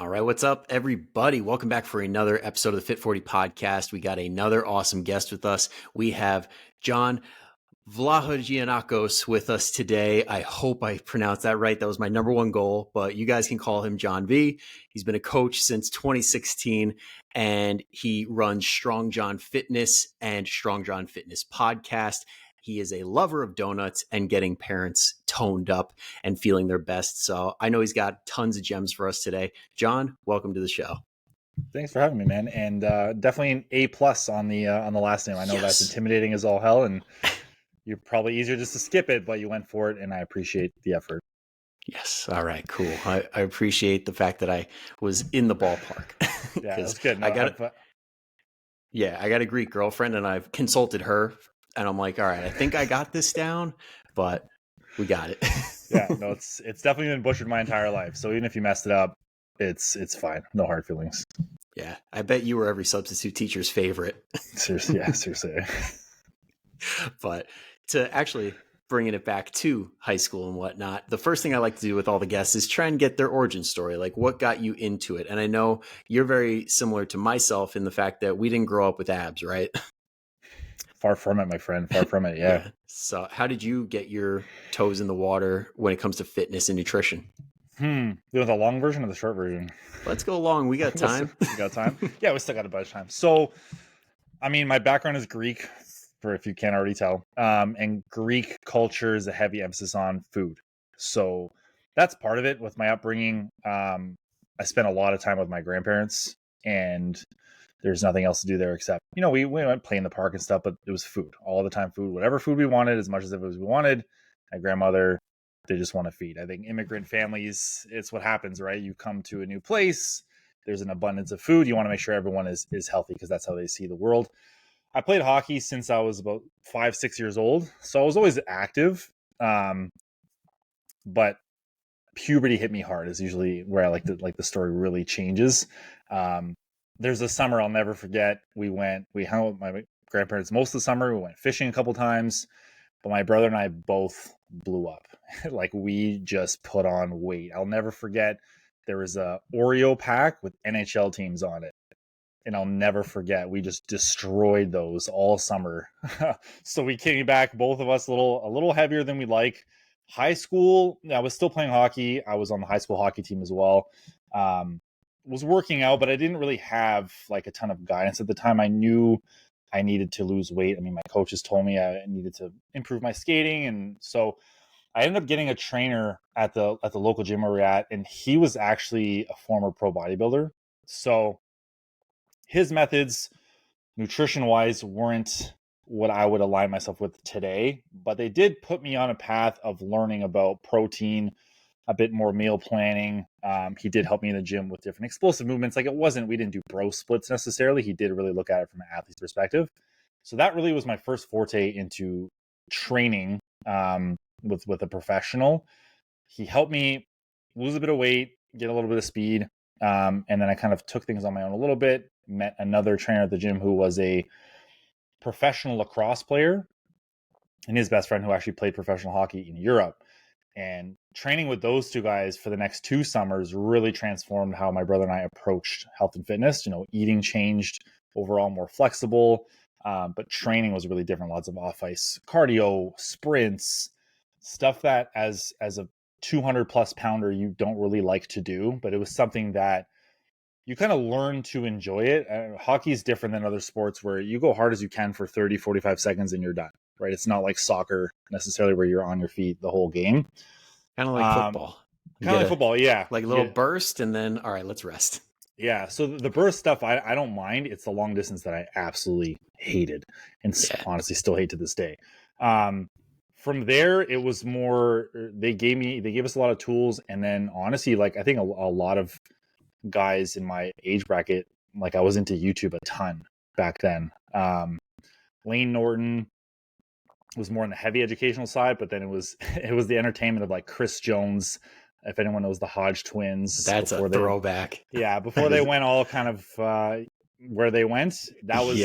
All right, what's up, everybody? Welcome back for another episode of the Fit 40 podcast. We got another awesome guest with us. We have Jon Vlahogiannakos with us today. I hope I pronounced that right. That was my number one goal, but you guys can call him John V. He's been a coach since 2016, and he runs Strong John Fitness and Strong John Fitness podcast. He is a lover of donuts and getting parents toned up and feeling their best. So I know he's got tons of gems for us today. Jon, welcome to the show. Thanks for having me, man. And definitely an A+ on the last name. I know that's intimidating as all hell, and you're probably easier just to skip it, but you went for it, and I appreciate the effort. Yes. All right, cool. I appreciate the fact that I was in the ballpark. Yeah, that's good. No, I got a Greek girlfriend, and I've consulted her, and I'm like, all right, I think I got this down, but we got it. Yeah, no, it's definitely been butchered my entire life. So even if you messed it up, it's fine. No hard feelings. Yeah, I bet you were every substitute teacher's favorite. Seriously, yeah, seriously. But to actually bringing it back to high school and whatnot, the first thing I like to do with all the guests is try and get their origin story, like what got you into it. And I know you're very similar to myself in the fact that we didn't grow up with abs, right? Far from it, my friend. Far from it, yeah. So how did you get your toes in the water when it comes to fitness and nutrition? You want the long version or the short version? Let's go long. We got time. We got time? Yeah, we still got a bunch of time. So, I mean, my background is Greek, for if you can't already tell. And Greek culture is a heavy emphasis on food. So that's part of it with my upbringing. I spent a lot of time with my grandparents, and there's nothing else to do there except, we went play in the park and stuff, but it was food all the time, food, whatever food we wanted, as much as it was we wanted. My grandmother, they just want to feed. I think immigrant families, it's what happens, right? You come to a new place, there's an abundance of food. You want to make sure everyone is healthy because that's how they see the world. I played hockey since I was about 5-6 years old. So I was always active. But puberty hit me hard is usually where I like the story really changes. There's a summer I'll never forget. We hung out with my grandparents most of the summer. We went fishing a couple times, but my brother and I both blew up. Like we just put on weight. I'll never forget. There was a Oreo pack with NHL teams on it. And I'll never forget, we just destroyed those all summer. So we came back, both of us a little heavier than we'd like. High school, I was still playing hockey. I was on the high school hockey team as well. Was working out, but I didn't really have like a ton of guidance at the time. I knew I needed to lose weight. I mean, my coaches told me I needed to improve my skating. And so I ended up getting a trainer at the local gym where we're at, and he was actually a former pro bodybuilder. So his methods, nutrition-wise, weren't what I would align myself with today, but they did put me on a path of learning about protein, a bit more meal planning. He did help me in the gym with different explosive movements. Like we didn't do bro splits necessarily. He did really look at it from an athlete's perspective. So that really was my first forte into training with a professional. He helped me lose a bit of weight, get a little bit of speed. And then I kind of took things on my own a little bit, met another trainer at the gym who was a professional lacrosse player, and his best friend who actually played professional hockey in Europe. And training with those two guys for the next 2 summers really transformed how my brother and I approached health and fitness. Eating changed, overall more flexible, but training was really different. Lots of off-ice cardio, sprints, stuff that as a 200 plus pounder you don't really like to do, but it was something that you kind of learn to enjoy it. Hockey is different than other sports where you go hard as you can for 30, 45 seconds and you're done, right? It's not like soccer necessarily where you're on your feet the whole game. Kind of like football. Kind of like football, yeah. Like a little burst and then, all right, let's rest. Yeah, so the burst stuff, I don't mind. It's the long distance that I absolutely hated and honestly still hate to this day. From there, it was more, they gave us a lot of tools. And then honestly, like I think a lot of guys in my age bracket, like I was into YouTube a ton back then. Lane Norton was more on the heavy educational side, but then it was the entertainment of like Chris Jones, if anyone knows the Hodge twins. That's a throwback. Yeah, before they went all kind of where they went, that was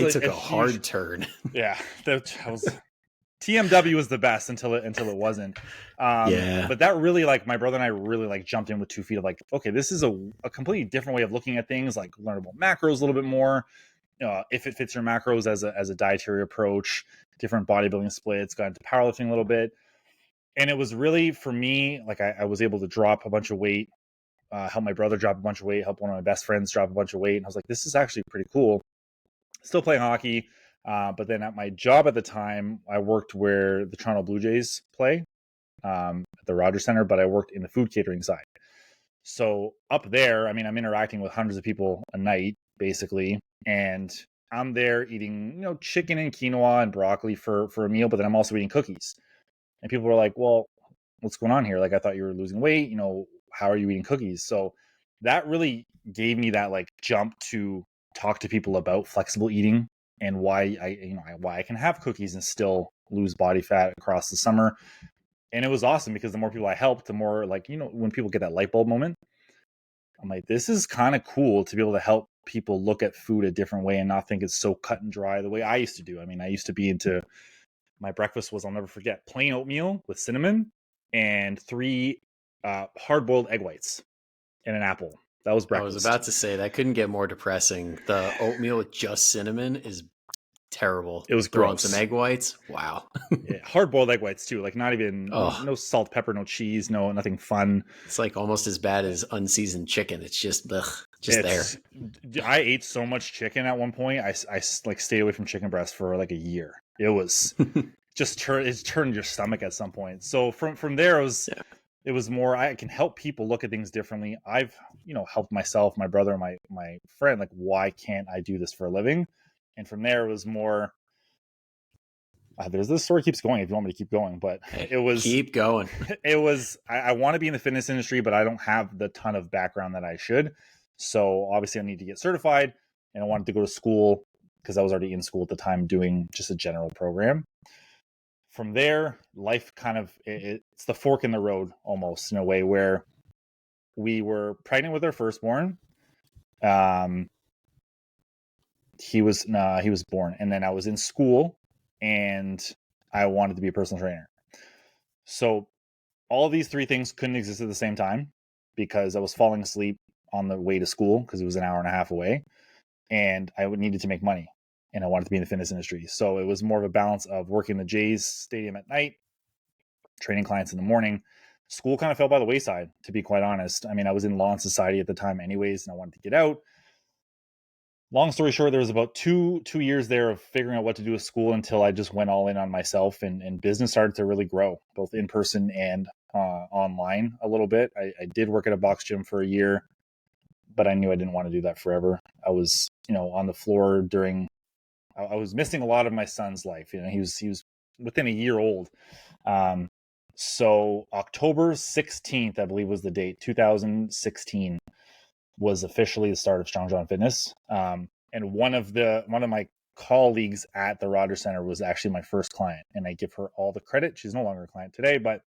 they took a hard turn. Yeah, that was TMW was the best until it wasn't. Yeah. But that really, like, my brother and I really like jumped in with 2 feet of like, okay, this is a completely different way of looking at things. Like, learn about macros a little bit more. If it fits your macros as a dietary approach, different bodybuilding splits, got into powerlifting a little bit. And it was really, for me, like, I was able to drop a bunch of weight, help my brother drop a bunch of weight, help one of my best friends drop a bunch of weight. And I was like, this is actually pretty cool. Still playing hockey. But then at my job at the time, I worked where the Toronto Blue Jays play, at the Rogers Center, but I worked in the food catering side. So up there, I mean, I'm interacting with hundreds of people a night, basically. And I'm there eating, chicken and quinoa and broccoli for a meal, but then I'm also eating cookies. And people were like, well, what's going on here? Like, I thought you were losing weight. How are you eating cookies? So that really gave me that like jump to talk to people about flexible eating and why I can have cookies and still lose body fat across the summer. And it was awesome because the more people I helped, the more, like, when people get that light bulb moment, I'm like, this is kind of cool to be able to help people look at food a different way and not think it's so cut and dry the way I used to do. I mean, I used to be into, my breakfast was, I'll never forget, plain oatmeal with cinnamon and 3 hard-boiled egg whites and an apple. That was I was breakfast. about to say that couldn't get more depressing. The oatmeal with just cinnamon is terrible. It was Throw on gross. some egg whites. Wow. Yeah, hard-boiled egg whites too. Like, not even no salt, pepper, no cheese, nothing fun. It's like almost as bad as unseasoned chicken. It's just there. I ate so much chicken at one point. I like stayed away from chicken breast for like a year. It was just turned your stomach at some point. So from there, it was more, I can help people look at things differently. I've helped myself, my brother, my friend, like, why can't I do this for a living? And from there, it was more, there's this story keeps going if you want me to keep going, but it was, keep going. It was, I want to be in the fitness industry, but I don't have the ton of background that I should. So obviously I need to get certified, and I wanted to go to school because I was already in school at the time doing just a general program. From there, life kind of, it's the fork in the road almost, in a way, where we were pregnant with our firstborn. He was born, and then I was in school and I wanted to be a personal trainer. So all of these 3 things couldn't exist at the same time because I was falling asleep on the way to school because it was an hour and a half away, and I needed to make money, and I wanted to be in the fitness industry. So it was more of a balance of working the Jays stadium at night, training clients in the morning. School kind of fell by the wayside, to be quite honest. I mean, I was in law and society at the time anyways, and I wanted to get out. Long story short, there was about two years there of figuring out what to do with school until I just went all in on myself, and business started to really grow, both in person and online a little bit. I did work at a box gym for a year, but I knew I didn't want to do that forever. I was, on the floor I was missing a lot of my son's life. He was within a year old. So October 16th, I believe, was the date, 2016. Was officially the start of Strong John Fitness. And one of my colleagues at the Rogers Center was actually my first client, and I give her all the credit. She's no longer a client today, but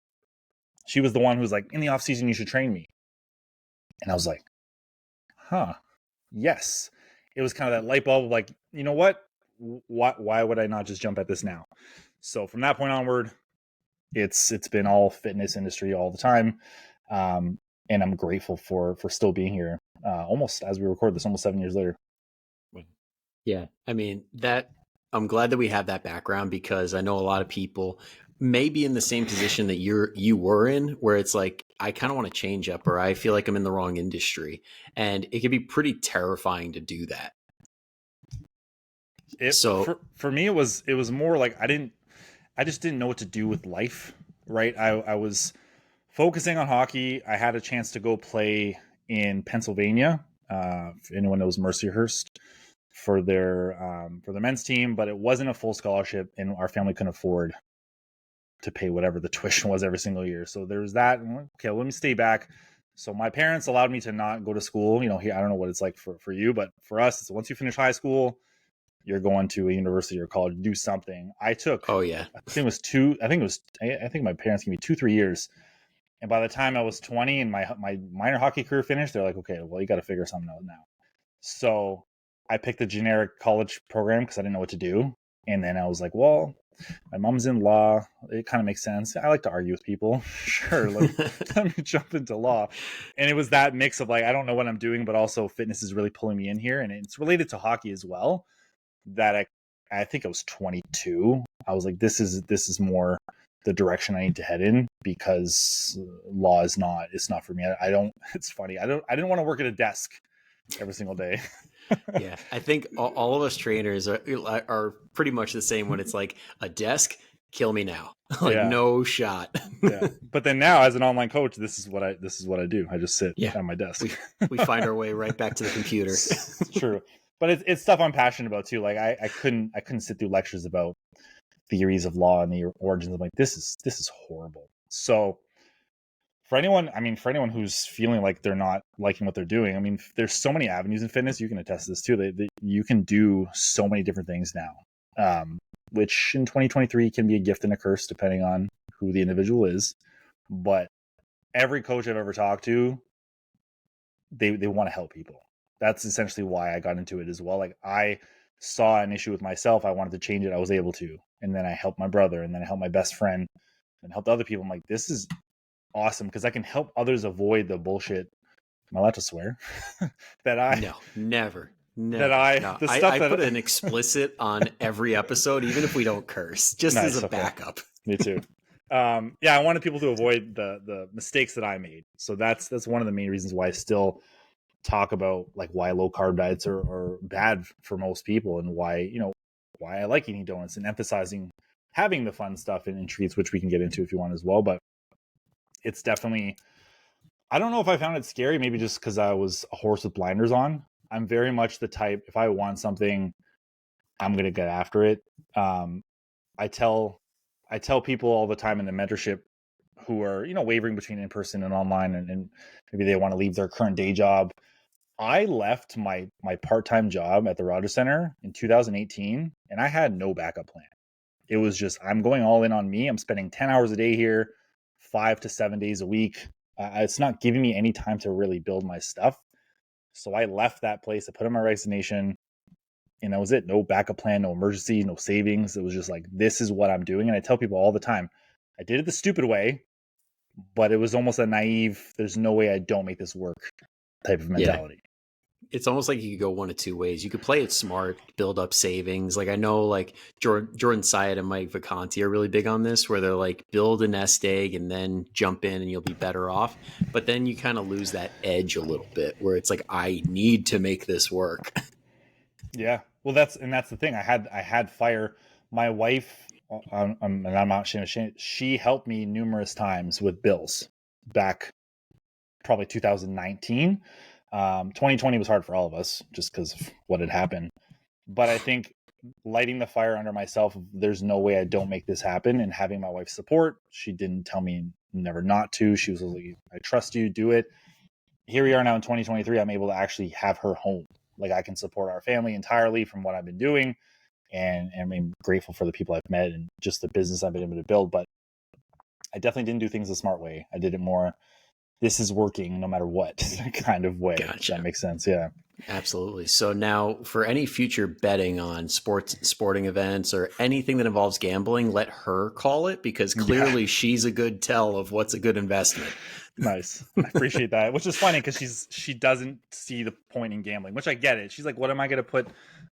she was the one who was like, in the off season, you should train me. And I was like, yes. It was kind of that light bulb of like, you know what? Why would I not just jump at this now? So from that point onward, it's been all fitness industry all the time. And I'm grateful for still being here. Almost, as we record this, almost 7 years later. Yeah. I mean, I'm glad that we have that background, because I know a lot of people may be in the same position that you were in, where it's like, I kind of want to change up, or I feel like I'm in the wrong industry. And it can be pretty terrifying to do that. For me, it was more like I just didn't know what to do with life. Right. I was focusing on hockey. I had a chance to go play in Pennsylvania. If anyone knows Mercyhurst, for their men's team, but it wasn't a full scholarship, and our family couldn't afford to pay whatever the tuition was every single year. So there was that. Okay, let me stay back. So my parents allowed me to not go to school. Here, I don't know what it's like for you, but for us, it's once you finish high school, you're going to a university or college to do something. I took, I think it was I think my parents gave me 2-3 years. And by the time I was 20 and my minor hockey career finished, they're like, okay, well, you got to figure something out now. So I picked a generic college program because I didn't know what to do. And then I was like, well, my mom's in law. It kind of makes sense. I like to argue with people. Sure, let me jump into law. And it was that mix of like, I don't know what I'm doing, but also fitness is really pulling me in here. And it's related to hockey as well. That I think I was 22. I was like, this is more the direction I need to head in, because law is not, it's not for me. I don't, it's funny. I didn't want to work at a desk every single day. Yeah, I think all of us trainers are pretty much the same when it's like a desk, kill me now. Like Yeah. no shot. Yeah. But then now as an online coach, this is what I do. I just sit Yeah. at my desk. We find our way right back to the computer. It's true. But it's stuff I'm passionate about too. Like I couldn't sit through lectures about theories of law and the origins. I'm like, this is horrible. So for anyone who's feeling like they're not liking what they're doing, I mean, there's so many avenues in fitness. You can attest to this too. You can do so many different things now, which in 2023 can be a gift and a curse depending on who the individual is. But every coach I've ever talked to, they want to help people. That's essentially why I got into it as well. Like I saw an issue with myself. I wanted to change it. I was able to. And then I helped my brother, and then I helped my best friend, and helped other people. I'm like, this is awesome, because I can help others avoid the bullshit. Am I allowed to swear? No, never. I put an explicit on every episode, even if we don't curse, just nice, as a backup. Me too. Yeah, I wanted people to avoid the mistakes that I made. So that's one of the main reasons why I still talk about like why low carb diets are bad for most people, and why I like eating donuts, and emphasizing having the fun stuff and treats, which we can get into if you want as well. But it's definitely, I don't know if I found it scary, maybe just because I was a horse with blinders on. I'm very much the type, if I want something, I'm going to get after it. I tell people all the time in the mentorship who are, wavering between in-person and online, and maybe they want to leave their current day job. I left my part-time job at the Rogers Center in 2018, and I had no backup plan. It was just, I'm going all in on me. I'm spending 10 hours a day here, 5 to 7 days a week. It's not giving me any time to really build my stuff. So I left that place. I put in my resignation, and that was it. No backup plan, no emergency, no savings. It was just like, this is what I'm doing. And I tell people all the time, I did it the stupid way, but it was almost a naive, there's no way I don't make this work type of mentality. Yeah. It's almost like you could go one of two ways. You could play it smart, build up savings. Like I know like Jordan Syatt and Mike Vacanti are really big on this, where they're like, build a nest egg and then jump in and you'll be better off. But then you kind of lose that edge a little bit, where it's like, I need to make this work. Yeah. Well, that's the thing. I had fire. My wife, and I'm not ashamed, she helped me numerous times with bills back probably 2019. 2020 was hard for all of us just because of what had happened. But I think lighting the fire under myself, there's no way I don't make this happen, and having my wife's support, she didn't tell me never not to. She was like, I trust you, do it. Here we are now in 2023. I'm able to actually have her home. Like I can support our family entirely from what I've been doing. And I'm grateful for the people I've met and just the business I've been able to build. But I definitely didn't do things the smart way. I did it more, this is working no matter what kind of way. Gotcha. That makes sense. Yeah. Absolutely. So now for any future betting on sporting events or anything that involves gambling, let her call it, because clearly she's a good tell of what's a good investment. Nice. I appreciate that, which is funny because she doesn't see the point in gambling, which I get it. She's like, what am I going to put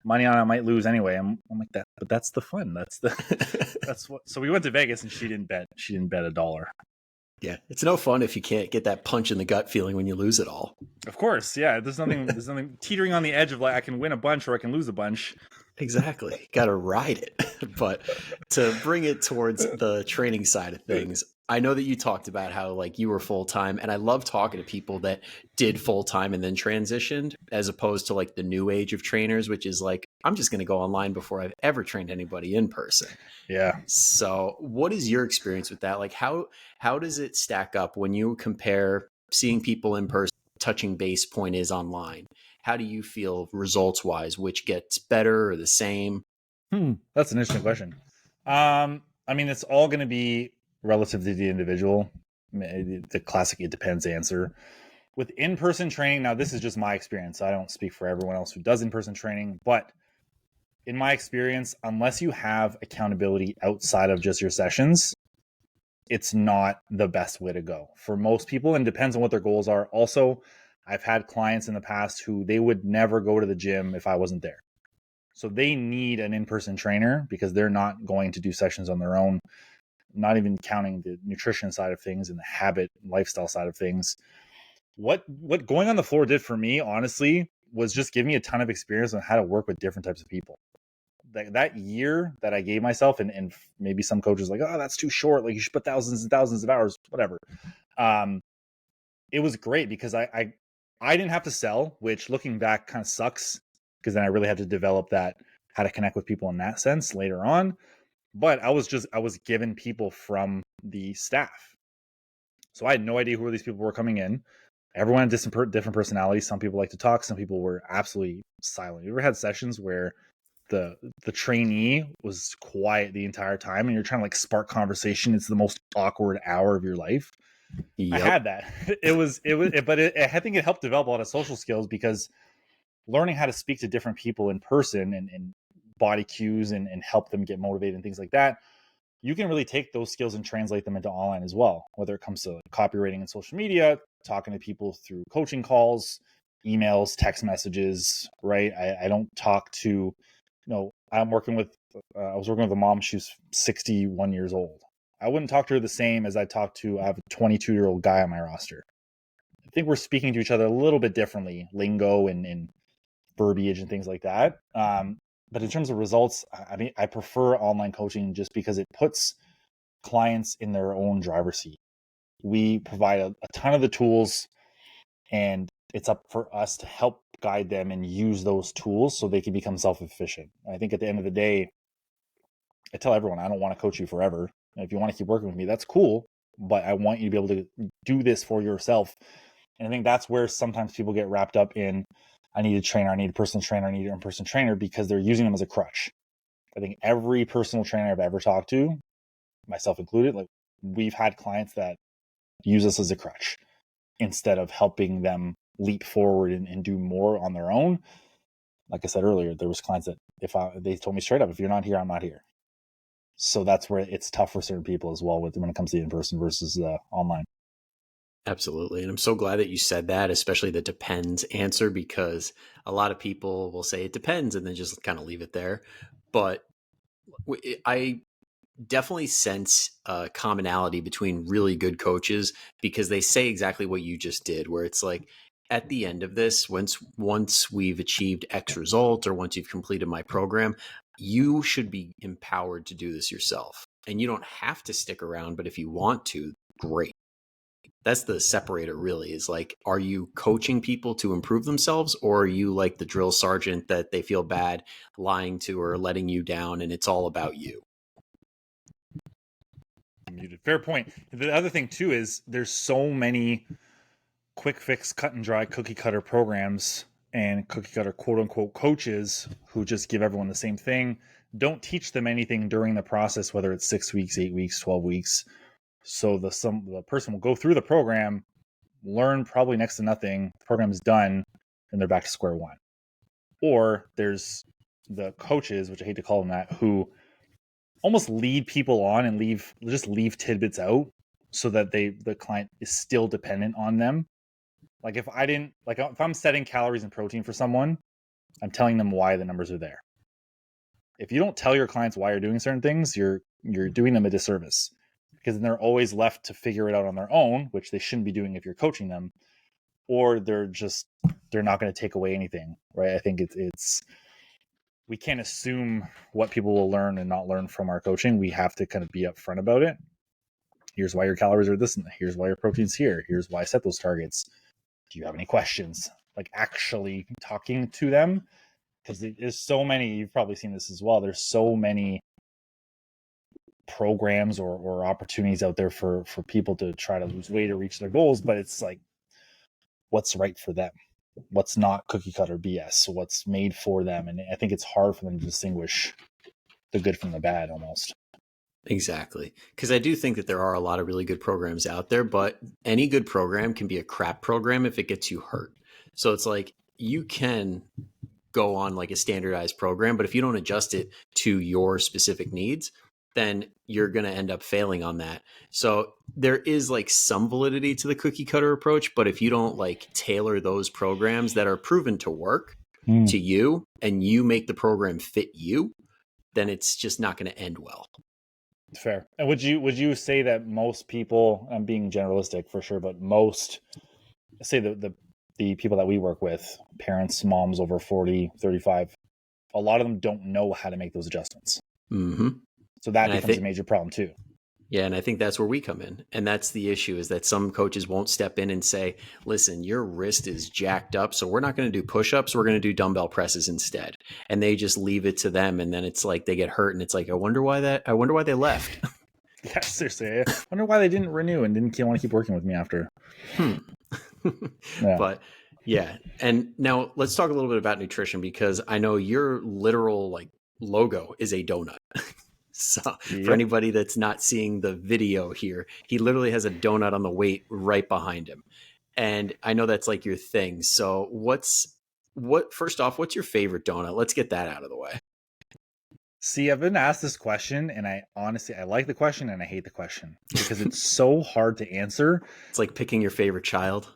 money on? I might lose anyway. I'm like that, but that's the fun. That's what, so we went to Vegas and she didn't bet $1. Yeah. It's no fun if you can't get that punch in the gut feeling when you lose it all. Of course. Yeah. There's nothing teetering on the edge of like, I can win a bunch or I can lose a bunch. Exactly. Got to ride it. But to bring it towards the training side of things, I know that you talked about how like you were full-time, and I love talking to people that did full-time and then transitioned, as opposed to like the new age of trainers, which is like, I'm just going to go online before I've ever trained anybody in person. Yeah. So what is your experience with that? Like how does it stack up when you compare seeing people in person, touching base point is online? How do you feel results wise, which gets better or the same? That's an interesting question. I mean, it's all going to be relative to the individual. The classic "it depends" answer. With in-person training, now this is just my experience. I don't speak for everyone else who does in-person training, but in my experience, unless you have accountability outside of just your sessions, it's not the best way to go for most people, and depends on what their goals are. Also, I've had clients in the past who they would never go to the gym if I wasn't there. So they need an in-person trainer because they're not going to do sessions on their own, not even counting the nutrition side of things and the habit lifestyle side of things. What going on the floor did for me, honestly, was just give me a ton of experience on how to work with different types of people. That year that I gave myself, and maybe some coaches like, oh, that's too short. Like you should put thousands and thousands of hours, whatever. It was great because I didn't have to sell, which looking back kind of sucks because then I really had to develop that, how to connect with people in that sense later on. But I was given people from the staff. So I had no idea who these people were coming in. Everyone had different personalities. Some people like to talk. Some people were absolutely silent. You ever had sessions where the trainee was quiet the entire time and you're trying to like spark conversation? It's the most awkward hour of your life. Yep. I had that. I think it helped develop a lot of social skills because learning how to speak to different people in person and body cues and help them get motivated and things like that, you can really take those skills and translate them into online as well, whether it comes to copywriting and social media, talking to people through coaching calls, emails, text messages, right? I don't talk to, I was working with a mom. She was 61 years old. I wouldn't talk to her the same as I have a 22-year-old guy on my roster. I think we're speaking to each other a little bit differently, lingo and verbiage and things like that. But in terms of results, I mean, I prefer online coaching just because it puts clients in their own driver's seat. We provide a ton of the tools, and it's up for us to help guide them and use those tools so they can become self-efficient. I think at the end of the day, I tell everyone, I don't want to coach you forever. If you want to keep working with me, that's cool, but I want you to be able to do this for yourself. And I think that's where sometimes people get wrapped up in, I need a trainer, I need a personal trainer, I need an in-person trainer, because they're using them as a crutch. I think every personal trainer I've ever talked to, myself included, like we've had clients that use us as a crutch instead of helping them leap forward and do more on their own. Like I said earlier, there was clients that they told me straight up, if you're not here, I'm not here. So that's where it's tough for certain people as well when it comes to in-person versus online. Absolutely. And I'm so glad that you said that, especially the depends answer, because a lot of people will say it depends and then just kind of leave it there. But I definitely sense a commonality between really good coaches, because they say exactly what you just did, where it's like, at the end of this, once we've achieved X result, or once you've completed my program, you should be empowered to do this yourself. And you don't have to stick around, but if you want to, great. That's the separator, really, is like, are you coaching people to improve themselves, or are you like the drill sergeant that they feel bad lying to or letting you down and it's all about you? Muted. Fair point. The other thing too is there's so many quick fix, cut and dry, cookie cutter programs and cookie cutter quote unquote coaches who just give everyone the same thing, don't teach them anything during the process, whether it's 6 weeks, 8 weeks, 12 weeks. So the person will go through the program, learn probably next to nothing, the program's done, and they're back to square one. Or there's the coaches, which I hate to call them that, who almost lead people on and leave tidbits out so that the client is still dependent on them. Like if I'm setting calories and protein for someone, I'm telling them why the numbers are there. If you don't tell your clients why you're doing certain things, you're doing them a disservice, because then they're always left to figure it out on their own, which they shouldn't be doing if you're coaching them, or they're not going to take away anything, right? I think it's we can't assume what people will learn and not learn from our coaching. We have to kind of be upfront about it. Here's why your calories are this, and here's why your protein's here. Here's why I set those targets. Do you have any questions? Like actually talking to them, because there's so many. You've probably seen this as well. There's so many programs or opportunities out there for people to try to lose weight or reach their goals, but it's like, what's right for them? What's not cookie cutter BS? What's made for them? And I think it's hard for them to distinguish the good from the bad almost. Exactly. Because I do think that there are a lot of really good programs out there, but any good program can be a crap program if it gets you hurt. So it's like, you can go on like a standardized program. But if you don't adjust it to your specific needs, then you're going to end up failing on that. So there is like some validity to the cookie cutter approach, but if you don't like tailor those programs that are proven to work to you and you make the program fit you, then it's just not going to end well. Fair. And would you say that most people, I'm being generalistic for sure, but most, say the people that we work with, parents, moms over 40, 35, a lot of them don't know how to make those adjustments. Mm-hmm. So that becomes a major problem too. Yeah, and I think that's where we come in. And that's the issue, is that some coaches won't step in and say, listen, your wrist is jacked up, so we're not going to do push-ups, we're going to do dumbbell presses instead. And they just leave it to them, and then it's like they get hurt, and it's like, I wonder why they left. Yeah, seriously. I wonder why they didn't renew and didn't want to keep working with me after. Yeah. But yeah. And now let's talk a little bit about nutrition, because I know your literal like logo is a donut. So for anybody that's not seeing the video here, he literally has a donut on the weight right behind him. And I know that's like your thing. So first off, what's your favorite donut? Let's get that out of the way. See, I've been asked this question, and I like the question and I hate the question because it's so hard to answer. It's like picking your favorite child.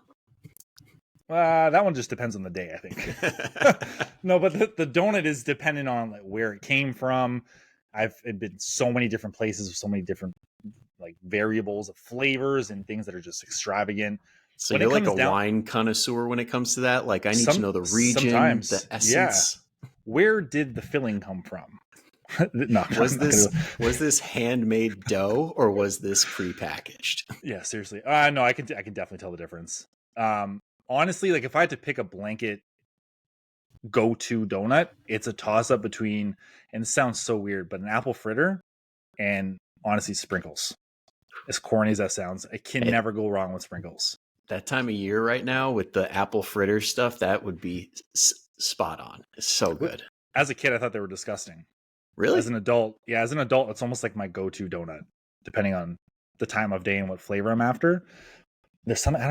That one just depends on the day, I think. No, but the donut is dependent on like where it came from. I've been so many different places with so many different like variables of flavors and things that are just extravagant. So you're like a wine connoisseur when it comes to that. Like I need to know the region, the essence. Yeah. Where did the filling come from? No, was this handmade dough or was this prepackaged? Yeah, seriously. No, I can definitely tell the difference. Honestly, like if I had to pick a blanket go-to donut, it's a toss-up between, and it sounds so weird, but an apple fritter and honestly sprinkles. As corny as that sounds, I can never go wrong with sprinkles. That time of year right now with the apple fritter stuff, that would be spot on. It's so good. As a kid, I thought they were disgusting. Really? As an adult, it's almost like my go-to donut, depending on the time of day and what flavor I'm after. There's something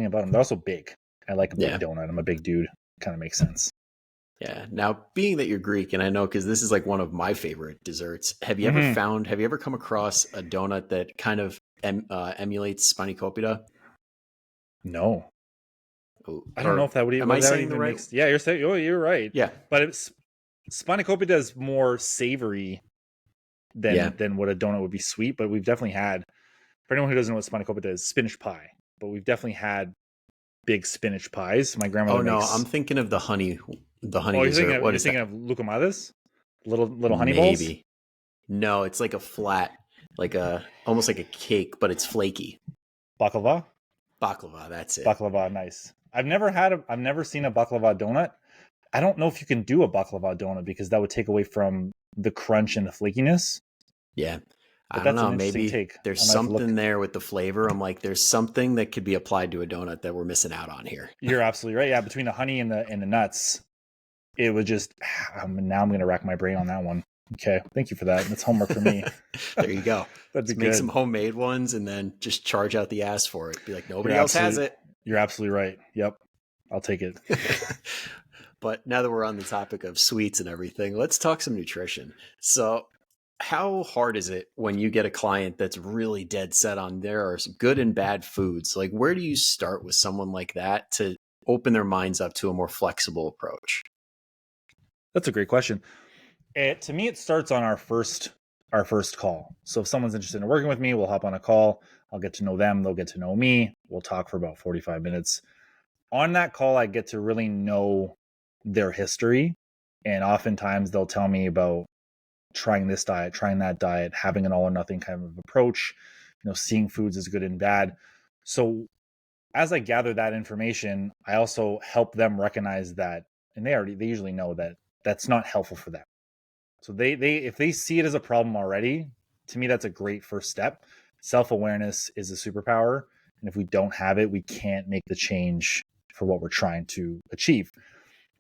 about them. They're also big. I like a big donut. I'm a big dude. Kind of makes sense. Yeah. Now, being that you're Greek, and I know because this is like one of my favorite desserts, have you ever come across a donut that kind of emulates spanakopita? No. I don't know if that would even. Am I saying the right? Yeah, you're saying. Oh, you're right. Yeah, but it's spanakopita is more savory than what a donut would be sweet. But we've definitely had. For anyone who doesn't know what spanakopita is, spinach pie. But we've definitely had big spinach pies. My grandmother. Oh no, I'm thinking of the honey. The honey. You're thinking of lucamadas? Little honey balls? Maybe. No, it's like a flat, almost like a cake, but it's flaky. Baklava? Baklava, that's it. Baklava, nice. I've never seen a baklava donut. I don't know if you can do a baklava donut because that would take away from the crunch and the flakiness. Yeah. But I don't know, maybe there's something there with the flavor. I'm like, there's something that could be applied to a donut that we're missing out on here. You're absolutely right. Yeah, between the honey and the nuts, it would just, now I'm going to rack my brain on that one. Okay, thank you for that. That's homework for me. There you go. Let's make some homemade ones and then just charge out the ass for it. Be like, nobody else has it. You're absolutely right. Yep, I'll take it. But now that we're on the topic of sweets and everything, let's talk some nutrition. So how hard is it when you get a client that's really dead set on there are some good and bad foods? Like, where do you start with someone like that to open their minds up to a more flexible approach? That's a great question. To me, it starts on our first call. So if someone's interested in working with me, we'll hop on a call. I'll get to know them. They'll get to know me. We'll talk for about 45 minutes. On that call, I get to really know their history. And oftentimes they'll tell me about trying this diet, trying that diet, having an all or nothing kind of approach, seeing foods as good and bad. So as I gather that information, I also help them recognize that, and they usually know that that's not helpful for them. So if they see it as a problem already, to me, that's a great first step. Self-awareness is a superpower. And if we don't have it, we can't make the change for what we're trying to achieve.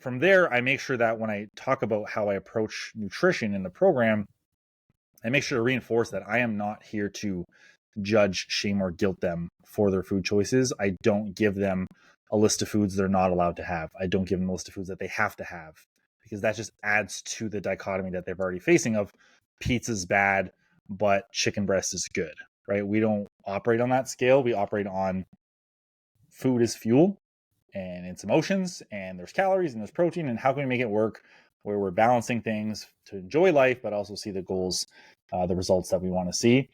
From there, I make sure that when I talk about how I approach nutrition in the program, I make sure to reinforce that I am not here to judge, shame, or guilt them for their food choices. I don't give them a list of foods they're not allowed to have. I don't give them a list of foods that they have to have. because that just adds to the dichotomy that they're already facing of pizza's bad, but chicken breast is good, right? We don't operate on that scale. We operate on food is fuel and it's emotions and there's calories and there's protein, and how can we make it work where we're balancing things to enjoy life, but also see the goals, the results that we want to see.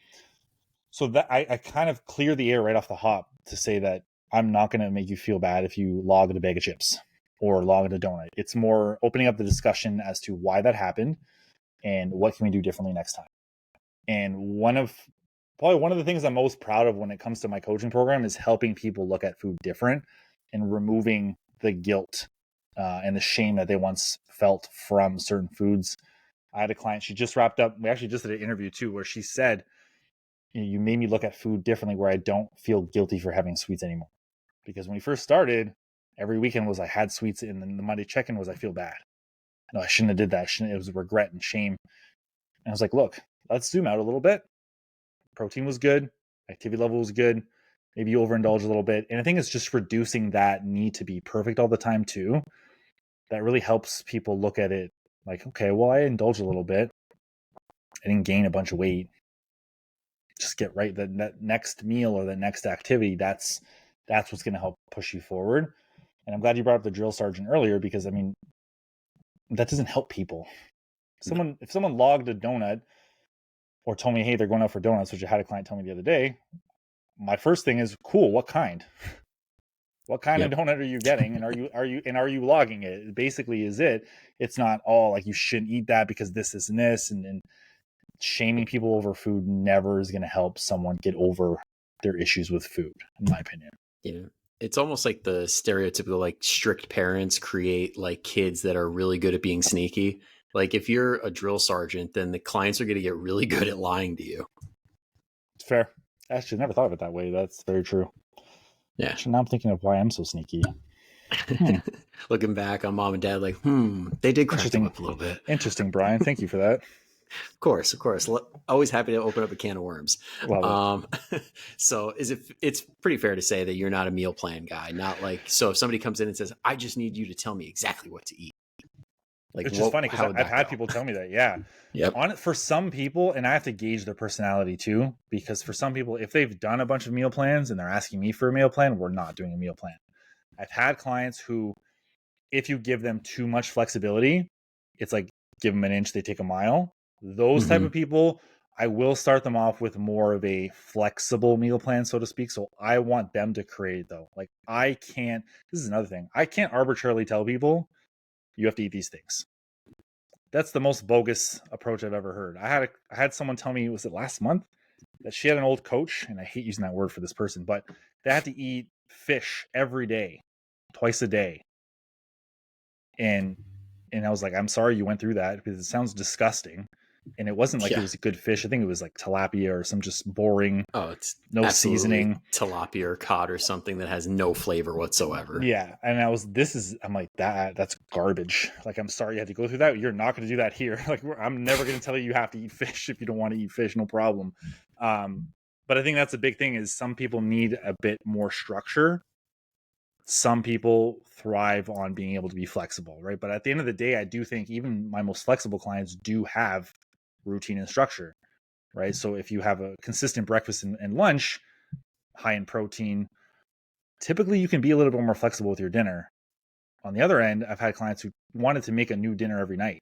So that I kind of clear the air right off the hop to say that I'm not going to make you feel bad if you log a bag of chips or log a donut. It's more opening up the discussion as to why that happened and what can we do differently next time. And probably one of the things I'm most proud of when it comes to my coaching program is helping people look at food different and removing the guilt and the shame that they once felt from certain foods. I had a client, she just wrapped up, we actually just did an interview too, where she said, you made me look at food differently where I don't feel guilty for having sweets anymore. Because when we first started, every weekend was I had sweets, and then the Monday check-in was I feel bad. No, I shouldn't have did that. It was regret and shame. And I was like, look, let's zoom out a little bit. Protein was good. Activity level was good. Maybe you overindulge a little bit. And I think it's just reducing that need to be perfect all the time too. That really helps people look at it like, okay, well, I indulged a little bit. I didn't gain a bunch of weight. Just get right that next meal or the next activity. That's what's going to help push you forward. And I'm glad you brought up the drill sergeant earlier, because I mean, that doesn't help people. If someone logged a donut or told me, hey, they're going out for donuts, which I had a client tell me the other day, my first thing is, cool, what kind? What kind of donut are you getting? And are you logging it? It basically is it. It's not all like you shouldn't eat that because this and this, and shaming people over food never is going to help someone get over their issues with food, in my opinion. Yeah. It's almost like the stereotypical like strict parents create like kids that are really good at being sneaky. Like if you're a drill sergeant, then the clients are going to get really good at lying to you. It's fair. Actually, never thought of it that way. That's very true. Yeah. Actually, now I'm thinking of why I'm so sneaky. Looking back on mom and dad, like, they did crack them up a little bit. Interesting, Brian. Thank you for that. Of course. Always happy to open up a can of worms. So it's pretty fair to say that you're not a meal plan guy. Not like, so if somebody comes in and says, I just need you to tell me exactly what to eat. Like, it's just funny because I've had people tell me that. Yeah. Yep. For some people, and I have to gauge their personality too, because for some people, if they've done a bunch of meal plans and they're asking me for a meal plan, we're not doing a meal plan. I've had clients who, if you give them too much flexibility, it's like give them an inch, they take a mile. Those type of people, I will start them off with more of a flexible meal plan, so to speak. So I want them to create, though. Like, this is another thing. I can't arbitrarily tell people you have to eat these things. That's the most bogus approach I've ever heard. I had someone tell me, was it last month, that she had an old coach, and I hate using that word for this person, but they had to eat fish every day, twice a day. And I was like, I'm sorry you went through that, because it sounds disgusting. And it wasn't like it was a good fish. I think it was like tilapia or some just boring, it's no seasoning tilapia or cod or something that has no flavor whatsoever. Yeah. And I'm like, that's garbage. Like, I'm sorry you had to go through that. You're not going to do that here. Like, I'm never going to tell you have to eat fish if you don't want to eat fish, no problem. But I think that's a big thing, is some people need a bit more structure. Some people thrive on being able to be flexible, right? But at the end of the day, I do think even my most flexible clients do have routine and structure, right? So if you have a consistent breakfast and lunch, high in protein, typically you can be a little bit more flexible with your dinner. On the other end, I've had clients who wanted to make a new dinner every night.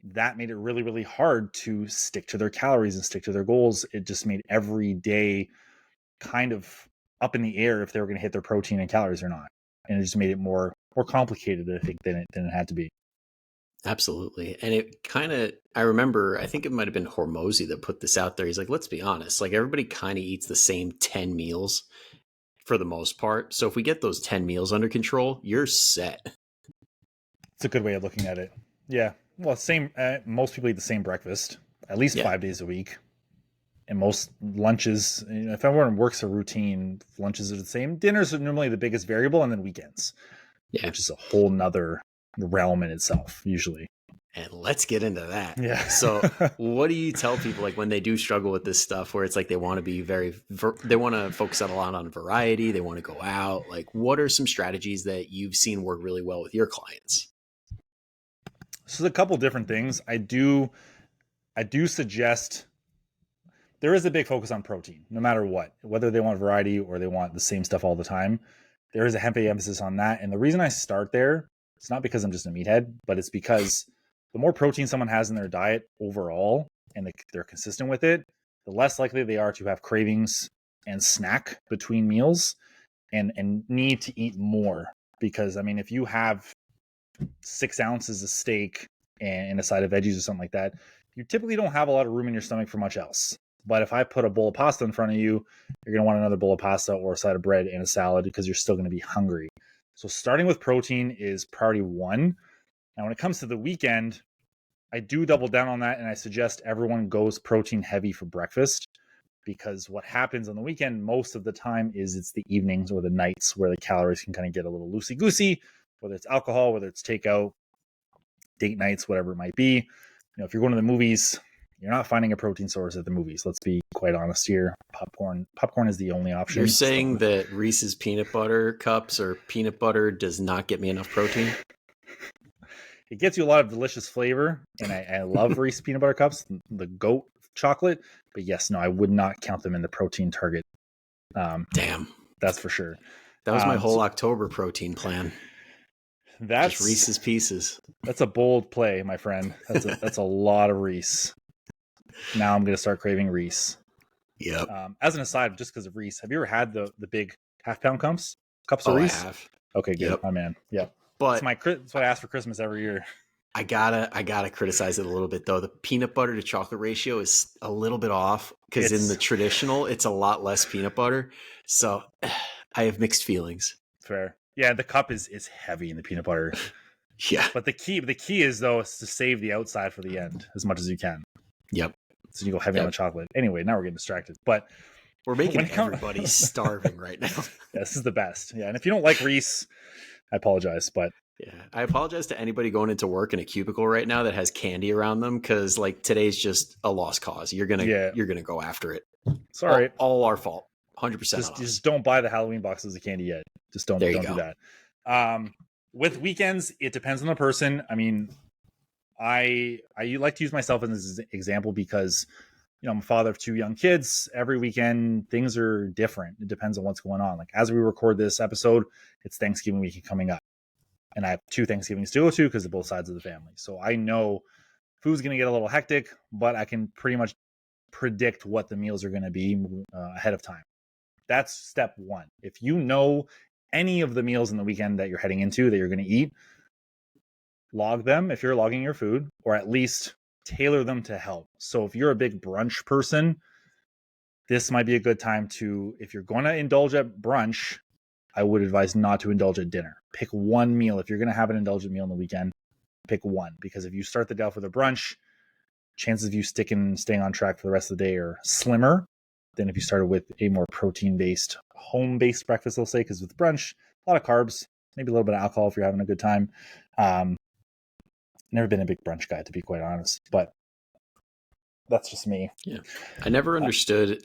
That made it really, really hard to stick to their calories and stick to their goals. It just made every day kind of up in the air if they were going to hit their protein and calories or not. And it just made it more complicated, I think, than it had to be. Absolutely. And it kind of, I remember, I think it might have been Hormozy that put this out there. He's like, let's be honest, like everybody kind of eats the same 10 meals for the most part. So if we get those 10 meals under control, you're set. It's a good way of looking at it. Yeah. Well, most people eat the same breakfast at least 5 days a week. And most lunches, if everyone works a routine, lunches are the same. Dinners are normally the biggest variable, and then weekends, which is a whole nother realm in itself, usually. And let's get into that. Yeah. So what do you tell people, like when they do struggle with this stuff, where it's like they want to be they want to focus a lot on variety, they want to go out, like what are some strategies that you've seen work really well with your clients? So there's a couple different things. I do suggest there is a big focus on protein, no matter what, whether they want variety or they want the same stuff all the time. There is a heavy emphasis on that. And the reason I start there, it's not because I'm just a meathead, but it's because the more protein someone has in their diet overall, and they're consistent with it, the less likely they are to have cravings and snack between meals and need to eat more. Because, I mean, if you have 6 ounces of steak and a side of veggies or something like that, you typically don't have a lot of room in your stomach for much else. But if I put a bowl of pasta in front of you, you're going to want another bowl of pasta or a side of bread and a salad because you're still going to be hungry. So starting with protein is priority 1. Now, when it comes to the weekend, I do double down on that, and I suggest everyone goes protein heavy for breakfast, because what happens on the weekend most of the time is it's the evenings or the nights where the calories can kind of get a little loosey-goosey, whether it's alcohol, whether it's takeout, date nights, whatever it might be. If you're going to the movies, you're not finding a protein source at the movies. Let's be quite honest here. Popcorn is the only option. You're saying that Reese's peanut butter cups or peanut butter does not get me enough protein? It gets you a lot of delicious flavor, and I love Reese's peanut butter cups, the goat chocolate. But yes, no, I would not count them in the protein target. Damn. That's for sure. That was my whole October protein plan. That's just Reese's Pieces. That's a bold play, my friend. That's a lot of Reese. Now I'm going to start craving Reese. Yep. As an aside, just because of Reese, have you ever had the big half-pound cups of Reese? I have. Okay, good. Yep. My man. Yep. But it's what I ask for Christmas every year. I gotta criticize it a little bit though. The peanut butter to chocolate ratio is a little bit off because in the traditional, it's a lot less peanut butter. So I have mixed feelings. Fair. Yeah, the cup is heavy in the peanut butter. Yeah. But the key is though is to save the outside for the end as much as you can. Yep. So you go heavy on the chocolate. Anyway, now we're getting distracted. But we're making everybody starving right now. Yeah, this is the best. Yeah, and if you don't like Reese, I apologize, but yeah, I apologize to anybody going into work in a cubicle right now that has candy around them, because like today's just a lost cause. You're gonna go after it. It's all right. All our fault. 100%. Just don't buy the Halloween boxes of candy yet. Just don't do that. With weekends, it depends on the person. I mean, I like to use myself as an example because I'm a father of 2 young kids. Every weekend things are different. It depends on what's going on. Like as we record this episode, it's Thanksgiving weekend coming up. And I have 2 Thanksgivings to go to because of both sides of the family. So I know food's going to get a little hectic, but I can pretty much predict what the meals are going to be ahead of time. That's step 1. If you know any of the meals in the weekend that you're heading into that you're going to eat, log them if you're logging your food, or at least tailor them to help. So if you're a big brunch person, this might be a good time to, if you're going to indulge at brunch, I would advise not to indulge at dinner. Pick one meal. If you're going to have an indulgent meal on the weekend, pick one. Because if you start the day off with a brunch, chances of you staying on track for the rest of the day are slimmer than if you started with a more protein-based, home-based breakfast, they'll say, because with brunch, a lot of carbs, maybe a little bit of alcohol if you're having a good time. Never been a big brunch guy, to be quite honest, but that's just me. Yeah. I never understood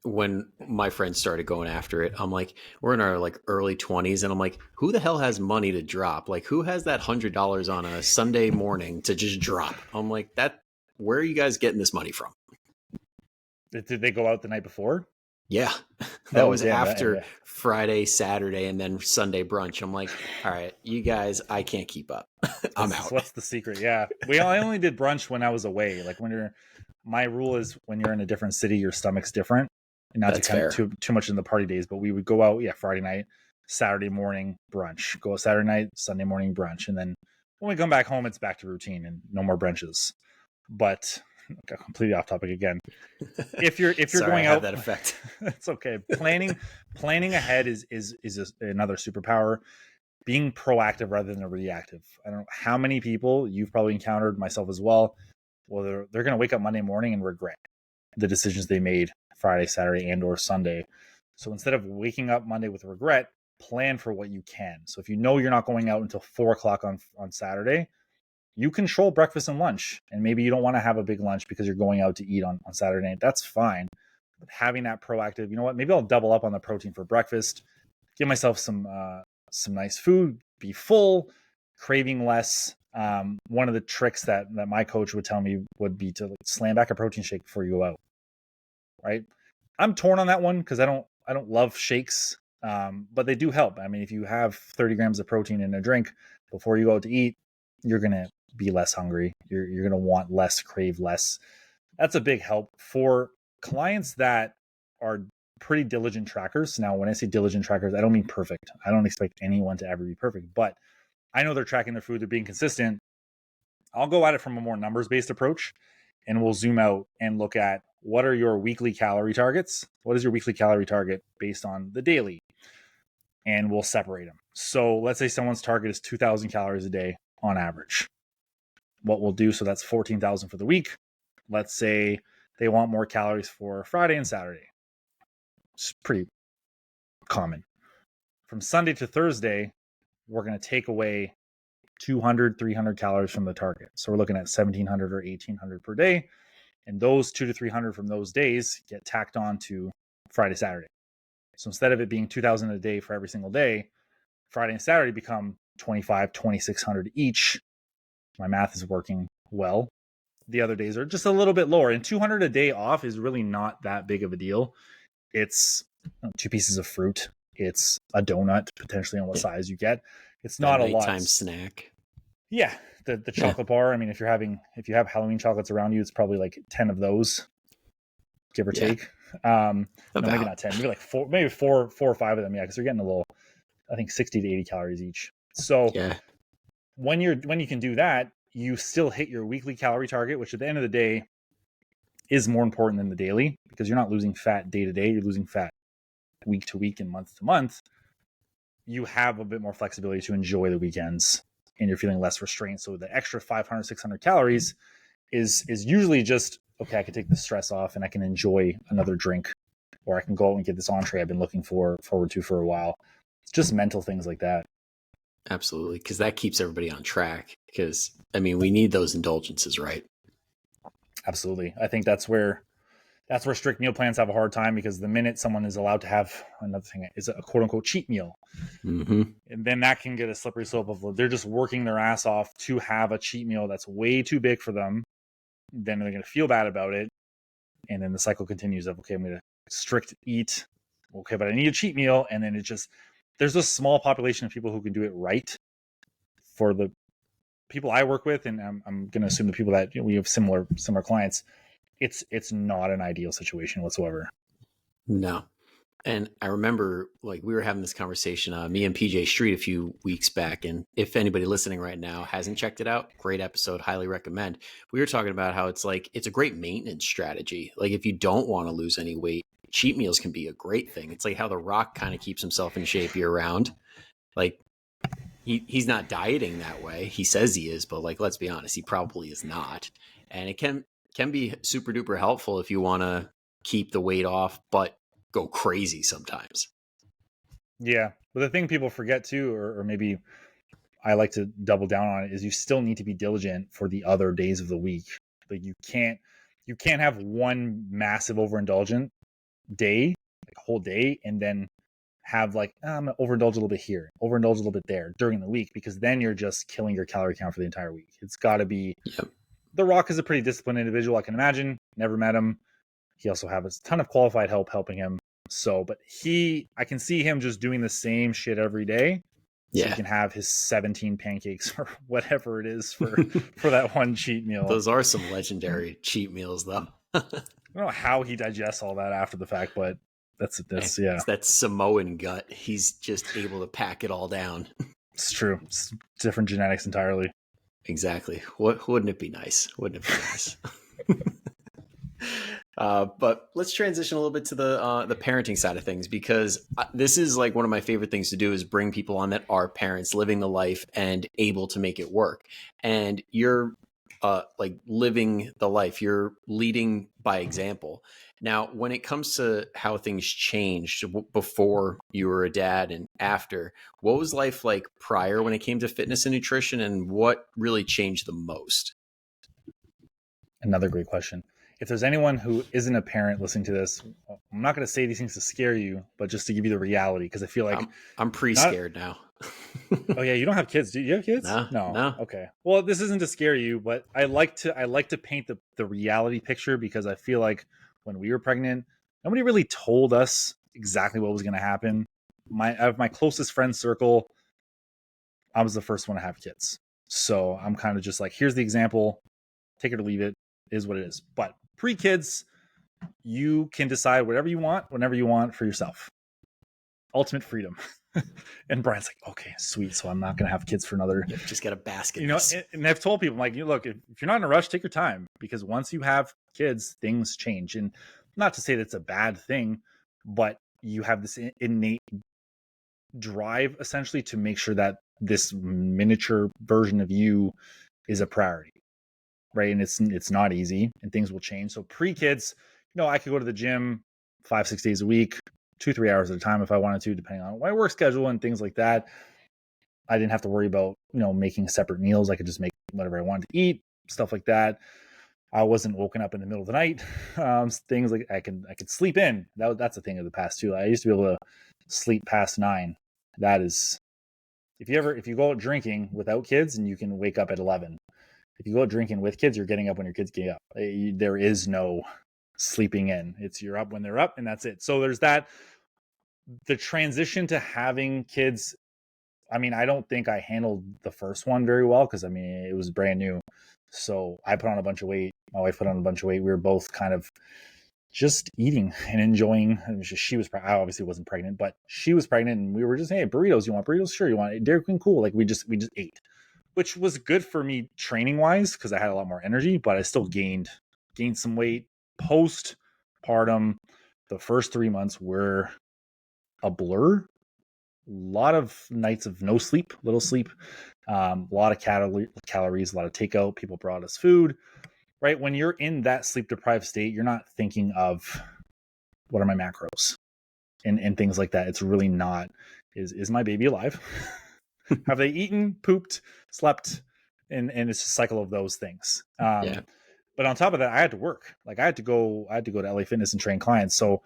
when my friends started going after it. I'm like, we're in our early 20s and I'm like, who the hell has money to drop? Like who has that $100 on a Sunday morning to just drop? I'm like, where are you guys getting this money from? Did they go out the night before? Yeah. That was after Friday, Saturday, and then Sunday brunch. I'm like, all right, you guys, I can't keep up. I'm out. What's the secret? Yeah. I only did brunch when I was away. Like my rule is when you're in a different city, your stomach's different. And not to kind of too much in the party days, but we would go out, Friday night, Saturday morning brunch. Go Saturday night, Sunday morning brunch. And then when we come back home, it's back to routine and no more brunches. But got completely off topic again. If you're going out, that effect. It's okay. Planning ahead is another superpower. Being proactive rather than reactive. I don't know how many people you've probably encountered, myself as well. Well, they're going to wake up Monday morning and regret the decisions they made Friday, Saturday, and or Sunday. So instead of waking up Monday with regret, plan for what you can. So if you know you're not going out until 4:00 on Saturday, you control breakfast and lunch. And maybe you don't want to have a big lunch because you're going out to eat on Saturday night. That's fine. But having that proactive, you know what? Maybe I'll double up on the protein for breakfast, give myself some nice food, be full, craving less, one of the tricks that my coach would tell me would be to slam back a protein shake before you go out. Right. I'm torn on that one because I don't love shakes, but they do help. I mean, if you have 30 grams of protein in a drink before you go out to eat, you're going to be less hungry. You're going to want less, crave less. That's a big help for clients that are pretty diligent trackers. Now, when I say diligent trackers, I don't mean perfect. I don't expect anyone to ever be perfect, but I know they're tracking their food, they're being consistent. I'll go at it from a more numbers-based approach, and we'll zoom out and look at what are your weekly calorie targets? What is your weekly calorie target based on the daily? And we'll separate them. So let's say someone's target is 2,000 calories a day on average. What we'll do, so that's 14,000 for the week. Let's say they want more calories for Friday and Saturday. It's pretty common. From Sunday to Thursday, we're going to take away 200, 300 calories from the target. So we're looking at 1,700 or 1,800 per day. And those 200 to 300 from those days get tacked on to Friday, Saturday. So instead of it being 2,000 a day for every single day, Friday and Saturday become 25, 2,600 each. My math is working well. The other days are just a little bit lower. And 200 a day off is really not that big of a deal. It's 2 pieces of fruit. It's a donut, potentially on what size you get. It's not a lot. Nighttime snack. Yeah, the chocolate bar. I mean, if you have Halloween chocolates around you, it's probably like 10 of those, give or take. No, maybe not 10, maybe like four or five of them. Yeah, because they're getting a little, I think 60 to 80 calories each. So when you can do that, you still hit your weekly calorie target, which at the end of the day is more important than the daily, because you're not losing fat day to day, you're losing fat week to week and month to month. You have a bit more flexibility to enjoy the weekends, and you're feeling less restrained. So the extra 500, 600 calories is usually just, okay, I can take the stress off and I can enjoy another drink, or I can go out and get this entree I've been looking forward to for a while. It's just mental things like that. Absolutely. Because that keeps everybody on track. Because, I mean, we need those indulgences, right? Absolutely. I think that's where strict meal plans have a hard time, because the minute someone is allowed to have another thing is a quote unquote cheat meal, and then that can get a slippery slope of they're just working their ass off to have a cheat meal that's way too big for them. Then they're going to feel bad about it. And then the cycle continues of, okay, I'm going to strict eat. Okay, but I need a cheat meal. And then there's a small population of people who can do it right. For the people I work with, and I'm going to assume the people that we have similar clients, it's not an ideal situation whatsoever. No. And I remember, like, we were having this conversation, me and PJ Street, a few weeks back. And if anybody listening right now hasn't checked it out, great episode, highly recommend. We were talking about how it's a great maintenance strategy. Like, if you don't want to lose any weight, cheat meals can be a great thing. It's like how The Rock kind of keeps himself in shape year round. Like, he's not dieting that way. He says he is, but like, let's be honest, he probably is not. And it can be super duper helpful if you want to keep the weight off, but go crazy sometimes. Yeah. But the thing people forget too, or maybe I like to double down on it, is you still need to be diligent for the other days of the week. Like you can't have one massive overindulgent day, like a whole day, and then have like, I'm gonna overindulge a little bit here, overindulge a little bit there during the week, because then you're just killing your calorie count for the entire week. It's got to be. Yep. The Rock is a pretty disciplined individual, I can imagine. Never met him. He also has a ton of qualified help helping him. So, but I can see him just doing the same shit every day. So he can have his 17 pancakes or whatever it is for that one cheat meal. Those are some legendary cheat meals, though. I don't know how he digests all that after the fact, but that's yeah. It's that Samoan gut. He's just able to pack it all down. It's true. It's different genetics entirely. Exactly. Wouldn't it be nice? Wouldn't it be nice? But let's transition a little bit to the parenting side of things, because this is like one of my favorite things to do, is bring people on that are parents, living the life and able to make it work. And you're like living the life. You're leading by example. Now, when it comes to how things changed before you were a dad and after, what was life like prior when it came to fitness and nutrition, and what really changed the most? Another great question. If there's anyone who isn't a parent listening to this, I'm not going to say these things to scare you, but just to give you the reality, because I feel like I'm pre-scared now. Oh yeah, you don't have kids. Do you have kids? No, No. no. Okay. Well, this isn't to scare you, but I like to paint the reality picture, because I feel like when we were pregnant, nobody really told us exactly what was going to happen. Of my closest friend circle, I was the first one to have kids. So I'm kind of just like, here's the example, take it or leave it, is what it is. But pre-kids, you can decide whatever you want, whenever you want, for yourself. Ultimate freedom. And Brian's like, okay, sweet. So I'm not going to have kids for another. Yep, just got to bask in You know, this. and I've told people, I'm like, look, if you're not in a rush, take your time, because once you have kids, things change. And not to say that's a bad thing, but you have this innate drive essentially to make sure that this miniature version of you is a priority, right? And it's not easy, and things will change. So pre-kids, I could go to the gym 5-6 days a week, 2-3 hours at a time if I wanted to, depending on my work schedule and things like that. I didn't have to worry about making separate meals. I could just make whatever I wanted to eat, stuff like that. I wasn't woken up in the middle of the night. Things like I could sleep in. That's a thing of the past too. I used to be able to sleep past 9. That is, if you go out drinking without kids, and you can wake up at 11. If you go out drinking with kids, you're getting up when your kids get up. There is no sleeping in. It's you're up when they're up, and that's it. So there's that. The transition to having kids, I mean, I don't think I handled the first one very well, because it was brand new. So I put on a bunch of weight. My wife put on a bunch of weight. We were both kind of just eating and enjoying. She was, I obviously wasn't pregnant, but she was pregnant, and we were just, hey, burritos. You want burritos? Sure. You want Dairy Queen? Cool. Like we just ate, which was good for me training wise, because I had a lot more energy, but I still gained some weight postpartum. The first 3 months were a blur. A lot of nights of no sleep, little sleep, a lot of calories, a lot of takeout. People brought us food, right? When you're in that sleep deprived state, you're not thinking of what are my macros and things like that. It's really not, is my baby alive? Have they eaten, pooped, slept? And it's a cycle of those things. Yeah. But on top of that, I had to work. Like I had to go to LA Fitness and train clients. So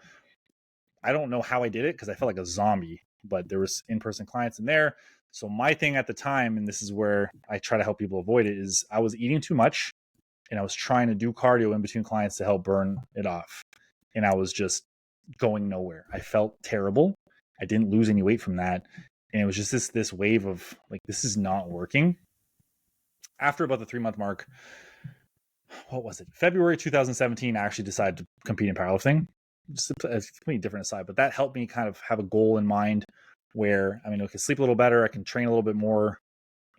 I don't know how I did it, because I felt like a zombie, but there was in-person clients in there. So my thing at the time, and this is where I try to help people avoid it, is I was eating too much, and I was trying to do cardio in between clients to help burn it off. And I was just going nowhere. I felt terrible. I didn't lose any weight from that. And it was just this wave of like, this is not working. After about the 3-month mark, what was it? February 2017, I actually decided to compete in powerlifting. Just a completely different aside, but that helped me kind of have a goal in mind where, I can sleep a little better, I can train a little bit more.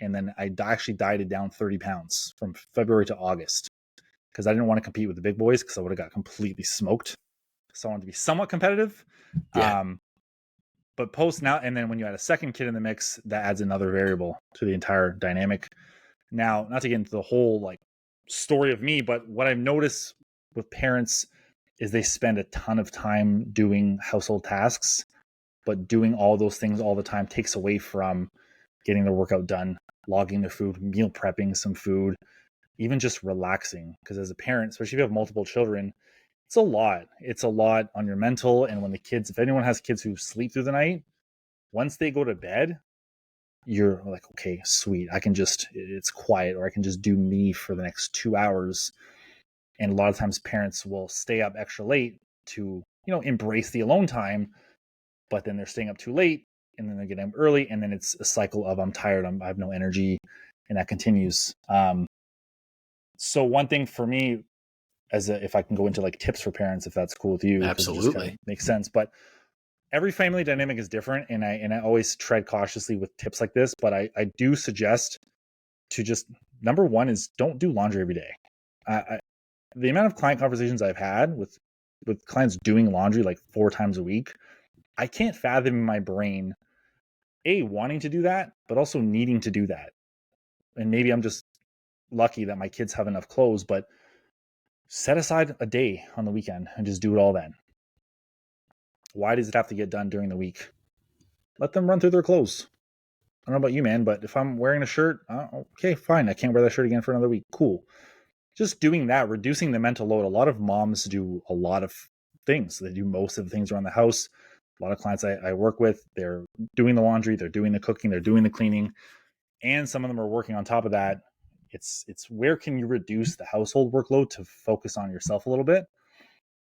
And then I actually dieted down 30 pounds from February to August, because I didn't want to compete with the big boys, because I would have got completely smoked. So I wanted to be somewhat competitive. Yeah. But post now, and then when you add a second kid in the mix, that adds another variable to the entire dynamic. Now, not to get into the whole like story of me, but what I've noticed with parents is they spend a ton of time doing household tasks, but doing all those things all the time takes away from getting their workout done, logging their food, meal prepping some food, even just relaxing. Because as a parent, especially if you have multiple children, it's a lot. It's a lot on your mental. And when the kids, if anyone has kids who sleep through the night, once they go to bed, you're like, okay, sweet. It's quiet, or I can just do me for the next 2 hours. And a lot of times parents will stay up extra late to, embrace the alone time, but then they're staying up too late, and then they're getting up early. And then it's a cycle of I'm tired, I have no energy, and that continues. So one thing for me, if I can go into like tips for parents, if that's cool with you, because it just kind of Absolutely. makes sense. But every family dynamic is different, and I always tread cautiously with tips like this. But I do suggest to just, number one is don't do laundry every day. The amount of client conversations I've had with clients doing laundry like 4 times a week, I can't fathom in my brain wanting to do that, but also needing to do that. And maybe I'm just lucky that my kids have enough clothes, but set aside a day on the weekend and just do it all then. Why does it have to get done during the week? Let them run through their clothes. I don't know about you, man, but if I'm wearing a shirt, okay, fine. I can't wear that shirt again for another week. Cool. Just doing that, reducing the mental load. A lot of moms do a lot of things. They do most of the things around the house. A lot of clients I work with, they're doing the laundry, they're doing the cooking, they're doing the cleaning, and some of them are working on top of that. It's where can you reduce the household workload to focus on yourself a little bit?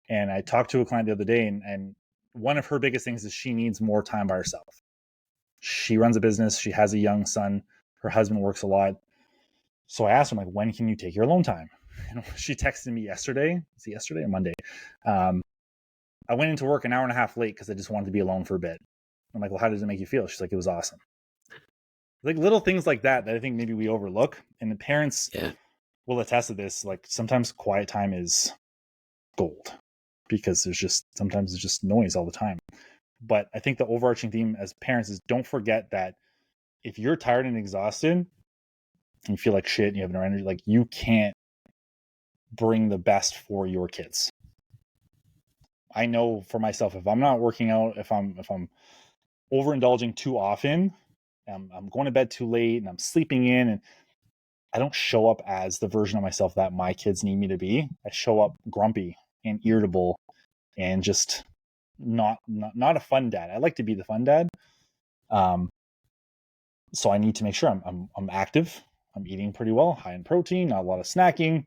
And I talked to a client the other day, and one of her biggest things is she needs more time by herself. She runs a business. She has a young son. Her husband works a lot. So I asked her, I'm like, when can you take your alone time? And she texted me yesterday. Is it yesterday or Monday? I went into work an hour and a half late because I just wanted to be alone for a bit. I'm like, well, how does it make you feel? She's like, it was awesome. Like little things like that I think maybe we overlook. And the parents will attest to this. Like sometimes quiet time is gold because sometimes it's just noise all the time. But I think the overarching theme as parents is don't forget that if you're tired and exhausted and you feel like shit and you have no energy, like you can't bring the best for your kids. I know for myself, if I'm not working out, if I'm overindulging too often, I'm going to bed too late and I'm sleeping in, and I don't show up as the version of myself that my kids need me to be. I show up grumpy and irritable and just not a fun dad. I like to be the fun dad. So I need to make sure I'm active. I'm eating pretty well, high in protein, not a lot of snacking,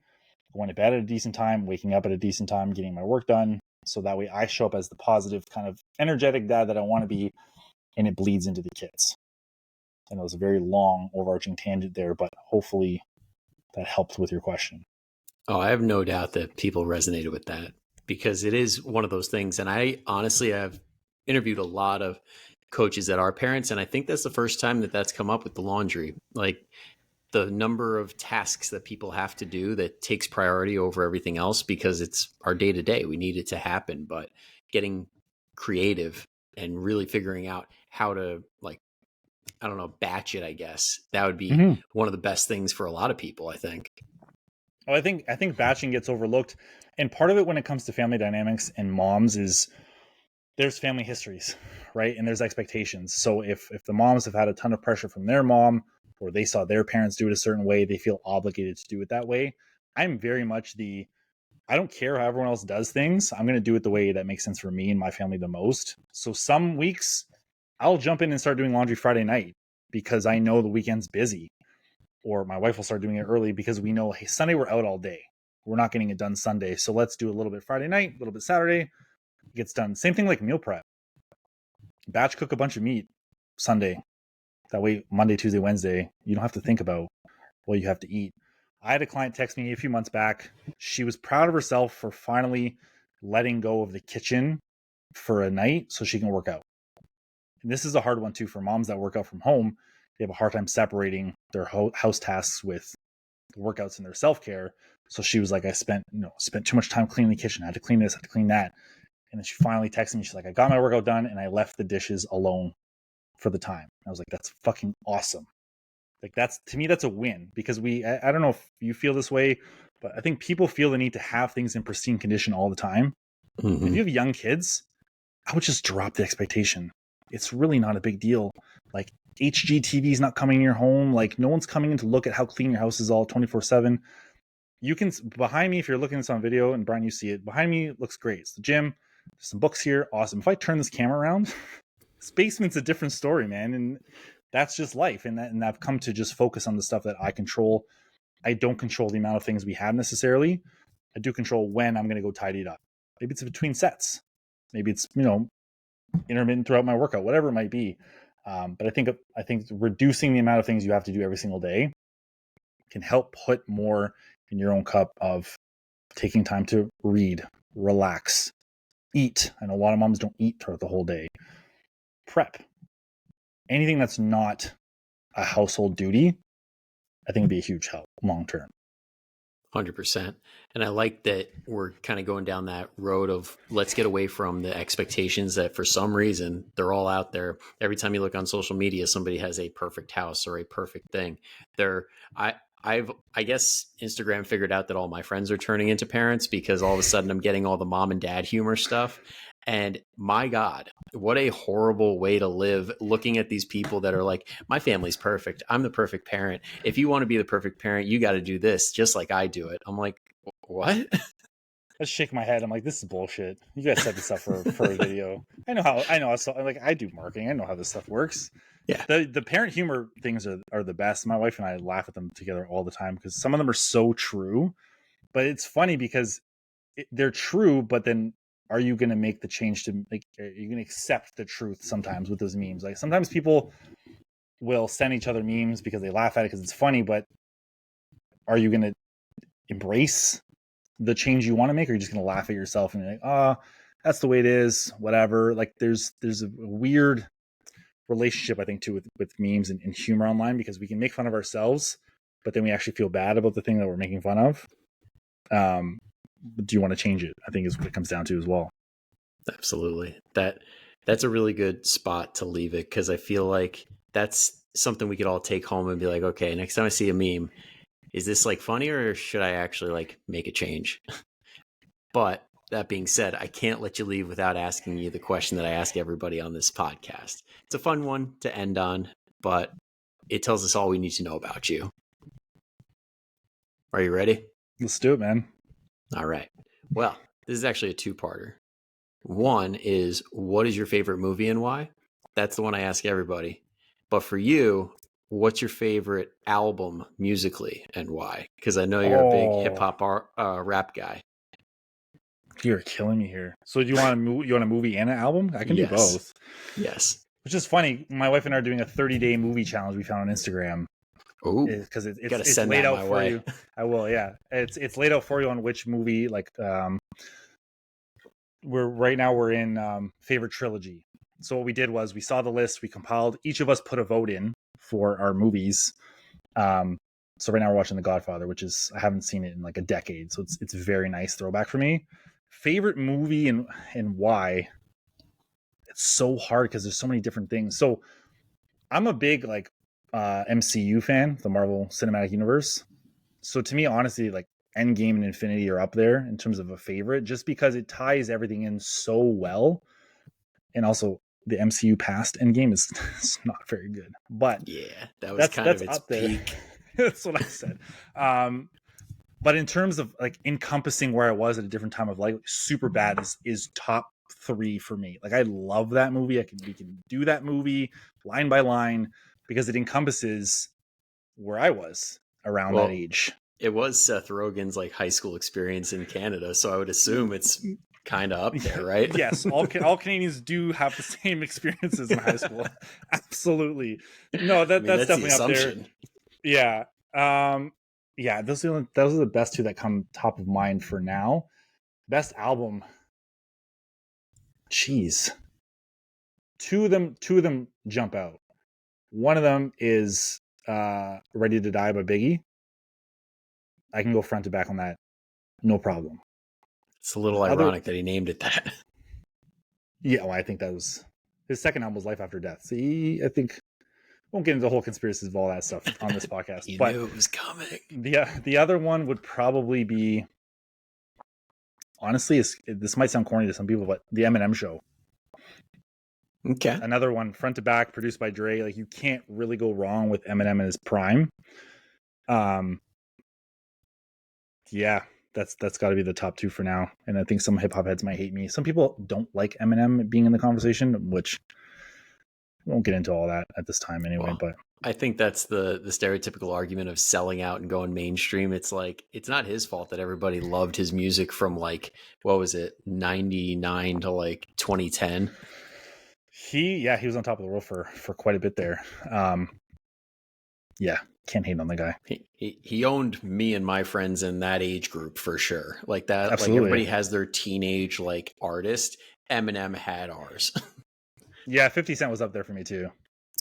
going to bed at a decent time, waking up at a decent time, getting my work done. So that way I show up as the positive, kind of energetic dad that I want to be, and it bleeds into the kids. And it was a very long, overarching tangent there, but hopefully that helped with your question. Oh, I have no doubt that people resonated with that because it is one of those things. And I honestly have interviewed a lot of coaches that are parents, and I think that's the first time that that's come up with the laundry. Like the number of tasks that people have to do that takes priority over everything else because it's our day to day. We need it to happen, but getting creative and really figuring out how to, like, I don't know, batch it, I guess that would be one of the best things for a lot of people, I think. Oh, I think batching gets overlooked. And part of it when it comes to family dynamics and moms is there's family histories, right? And there's expectations. So if the moms have had a ton of pressure from their mom, or they saw their parents do it a certain way, they feel obligated to do it that way. I'm very much I don't care how everyone else does things. I'm going to do it the way that makes sense for me and my family the most. So some weeks I'll jump in and start doing laundry Friday night because I know the weekend's busy. Or my wife will start doing it early because we know, hey, Sunday we're out all day. We're not getting it done Sunday. So let's do a little bit Friday night, a little bit Saturday. It gets done. Same thing like meal prep. Batch cook a bunch of meat Sunday. That way, Monday, Tuesday, Wednesday, you don't have to think about what you have to eat. I had a client text me a few months back. She was proud of herself for finally letting go of the kitchen for a night so she can work out. And this is a hard one too for moms that work out from home. They have a hard time separating their house tasks with the workouts and their self-care. So she was like, I spent too much time cleaning the kitchen. I had to clean this, I had to clean that. And then she finally texted me. She's like, I got my workout done and I left the dishes alone for the time. I was like, that's fucking awesome. Like to me, that's a win because I don't know if you feel this way, but I think people feel the need to have things in pristine condition all the time. If you have young kids, I would just drop the expectation. It's really not a big deal. Like HGTV is not coming in your home. Like no one's coming in to look at how clean your house is all 24/7. You can, behind me, if you're looking at this on video, and Brian, you see it, behind me, it looks great. It's the gym. There's some books here. Awesome. If I turn this camera around, this basement's a different story, man. And that's just life. And I've come to just focus on the stuff that I control. I don't control the amount of things we have necessarily. I do control when I'm going to go tidy it up. Maybe it's between sets. Maybe it's, intermittent throughout my workout, whatever it might be. But I think reducing the amount of things you have to do every single day can help put more in your own cup of taking time to read, relax, eat. I know a lot of moms don't eat throughout the whole day. Prep. Anything that's not a household duty, I think would be a huge help long term. 100%. And I like that we're kind of going down that road of let's get away from the expectations that for some reason they're all out there. Every time you look on social media, somebody has a perfect house or a perfect thing. I guess Instagram figured out that all my friends are turning into parents because all of a sudden I'm getting all the mom and dad humor stuff. And my God, what a horrible way to live, looking at these people that are like, my family's perfect. I'm the perfect parent. If you want to be the perfect parent, you got to do this just like I do it. I'm like, what? just shake my head. I'm like, this is bullshit. You guys set this up for a video. I know like I do marketing. I know how this stuff works. Yeah. The parent humor things are the best. My wife and I laugh at them together all the time because some of them are so true. But it's funny because they're true, but then are you going to make the change to like? Are you going to accept the truth sometimes with those memes? Like sometimes people will send each other memes because they laugh at it because it's funny, but are you going to embrace the change you want to make, or are you just going to laugh at yourself and you're like, oh, that's the way it is, whatever. Like there's a weird relationship, I think, too, with memes and humor online, because we can make fun of ourselves, but then we actually feel bad about the thing that we're making fun of. Do you want to change it? I think is what it comes down to as well. Absolutely. That's a really good spot to leave it, because I feel like that's something we could all take home and be like, okay, next time I see a meme, is this like funny, or should I actually like make a change? But that being said, I can't let you leave without asking you the question that I ask everybody on this podcast. It's a fun one to end on, but it tells us all we need to know about you. Are you ready? Let's do it, man. All right. Well, this is actually a two-parter. One is, what is your favorite movie and why? That's the one I ask everybody. But for you, what's your favorite album musically and why? Because I know you're a big hip-hop rap guy. You're killing me here. So do you want a movie and an album? I can do both. Yes. Which is funny. My wife and I are doing a 30-day movie challenge we found on Instagram. Oh, because it's laid out for you. I will, yeah. It's laid out for you on which movie. Like, we're in favorite trilogy. So what we did was we saw the list, we compiled. Each of us put a vote in for our movies. So right now we're watching The Godfather, which is, I haven't seen it in like a decade, so it's a very nice throwback for me. Favorite movie and why? It's so hard because there's so many different things. So I'm a big like MCU fan, the Marvel Cinematic Universe. So to me, honestly, like Endgame and Infinity are up there in terms of a favorite, just because it ties everything in so well. And also the MCU past Endgame is not very good. But yeah, that was kind of its peak. That's what I said. But in terms of like encompassing where I was at a different time of life, Superbad is top 3 for me. Like I love that movie. We can do that movie line by line because it encompasses where I was around that age. It was Seth Rogen's like high school experience in Canada, so I would assume it's kind of up there, right? Yes, all Canadians do have the same experiences in high school. Absolutely. No, that's definitely up there. Yeah. Yeah, those are the best 2 that come top of mind for now. Best album. Jeez. Two of them jump out. One of them is Ready to Die by Biggie. I can go front to back on that. No problem. It's a little ironic that he named it that. Yeah, well, I think that was his second album was Life After Death. See, I think won't get into the whole conspiracies of all that stuff on this podcast. You knew it was coming. The other one would probably be, honestly, this might sound corny to some people, but the Eminem Show. Okay. Another one, front to back, produced by Dre. Like you can't really go wrong with Eminem in his prime. Yeah, that's got to be the top 2 for now. And I think some hip hop heads might hate me. Some people don't like Eminem being in the conversation, which we won't get into all that at this time anyway. Well, but I think that's the stereotypical argument of selling out and going mainstream. It's like, it's not his fault that everybody loved his music from like, what was it, 99 to like 2010. He was on top of the world for quite a bit there. Yeah, can't hate on the guy. He owned me and my friends in that age group for sure. Like that. Absolutely. Like everybody has their teenage like artist. Eminem had ours. Yeah, 50 Cent was up there for me too.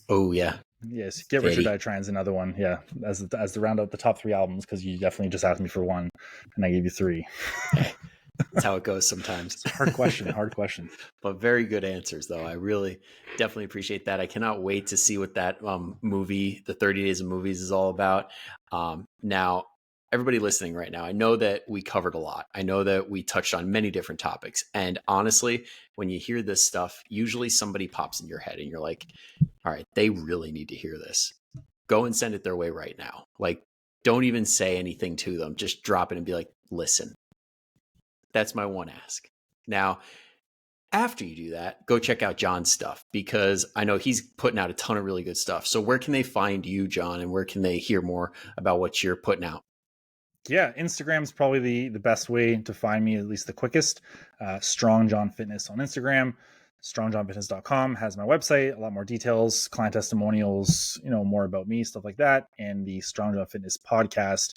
Oh yeah. Yes, Get Rich or Die Trying's another one. Yeah, as the round out the top 3 albums, because you definitely just asked me for one, and I gave you 3. Hey, that's how it goes sometimes. It's a hard question. But very good answers, though. I really definitely appreciate that. I cannot wait to see what that movie, the 30 Days of Movies, is all about. Now, everybody listening right now, I know that we covered a lot. I know that we touched on many different topics. And honestly, when you hear this stuff, usually somebody pops in your head and you're like, all right, they really need to hear this. Go and send it their way right now. Like, don't even say anything to them. Just drop it and be like, listen. That's my one ask. Now, after you do that, go check out Jon's stuff, because I know he's putting out a ton of really good stuff. So where can they find you, Jon, and where can they hear more about what you're putting out? Yeah, Instagram is probably the best way to find me, at least the quickest. Strong Jon Fitness on Instagram. StrongJohnFitness.com has my website, a lot more details, client testimonials, more about me, stuff like that, and the Strong Jon Fitness podcast,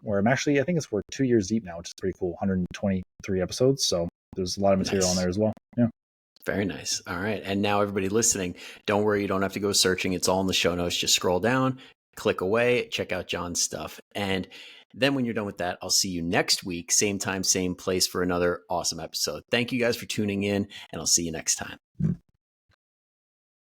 where I'm actually, I think we're 2 years deep now, which is pretty cool. 123 episodes, so there's a lot of material on there as well. Yeah. Very nice. All right. And now everybody listening, don't worry, you don't have to go searching. It's all in the show notes. Just scroll down, click away, check out Jon's stuff. And then when you're done with that, I'll see you next week, same time, same place, for another awesome episode. Thank you guys for tuning in, and I'll see you next time.